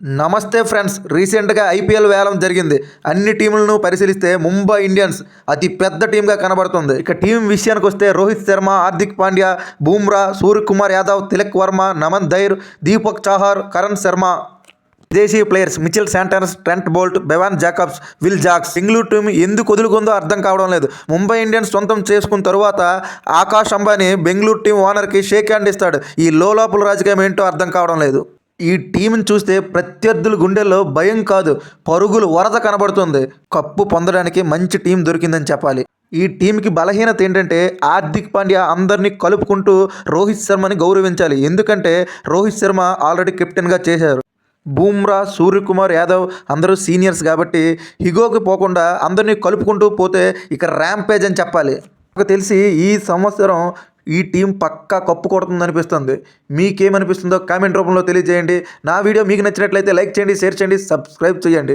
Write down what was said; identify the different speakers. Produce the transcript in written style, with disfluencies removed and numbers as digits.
Speaker 1: నమస్తే ఫ్రెండ్స్. రీసెంట్గా ఐపీఎల్ వేలం జరిగింది. అన్ని టీములను పరిశీలిస్తే ముంబై ఇండియన్స్ అతి పెద్ద టీంగా కనబడుతుంది. ఇక టీం విషయానికి వస్తే రోహిత్ శర్మ, హార్దిక్ పాండ్యా, బూమ్రా, సూర్యకుమార్ యాదవ్, తిలక్ వర్మ, నమన్ ధైర్, దీపక్ చాహర్, కరణ్ శర్మ. విదేశీ players Mitchell Santners, Trent Boult, Bevan Jacobs, Will Jacks. Bengaluru team ఎందుకు వదులుకుందో అర్థం కావడం లేదు. ముంబై ఇండియన్స్ సొంతం చేసుకున్న తరువాత ఆకాష్ అంబానీ బెంగళూరు టీం ఓనర్కి షేక్ హ్యాండ్ ఇస్తాడు. ఈ లోపల రాజకీయం ఏంటో అర్థం కావడం లేదు. ఈ టీంని చూస్తే ప్రత్యర్థుల గుండెల్లో భయం కాదు, పరుగులు వరద కనబడుతుంది. కప్పు పొందడానికి మంచి టీం దొరికిందని చెప్పాలి. ఈ టీంకి బలహీనత ఏంటంటే హార్దిక్ పాండ్యా అందరినీ కలుపుకుంటూ రోహిత్ శర్మని గౌరవించాలి. ఎందుకంటే రోహిత్ శర్మ ఆల్రెడీ కెప్టెన్గా చేశారు. బూమ్రా, సూర్యకుమార్ యాదవ్ అందరూ సీనియర్స్ కాబట్టి హిగోకి పోకుండా అందరినీ కలుపుకుంటూ పోతే ఇక ర్యాంపేజ్ అని చెప్పాలి. నాకు తెలిసి ఈ సంవత్సరం ఈ టీం పక్కా కప్పు కొడుతుంది అనిపిస్తుంది. మీకేమనిపిస్తుందో కామెంట్ రూపంలో తెలియజేయండి. నా వీడియో మీకు నచ్చినట్లయితే లైక్ చేయండి, షేర్ చేయండి, సబ్స్క్రైబ్ చేయండి.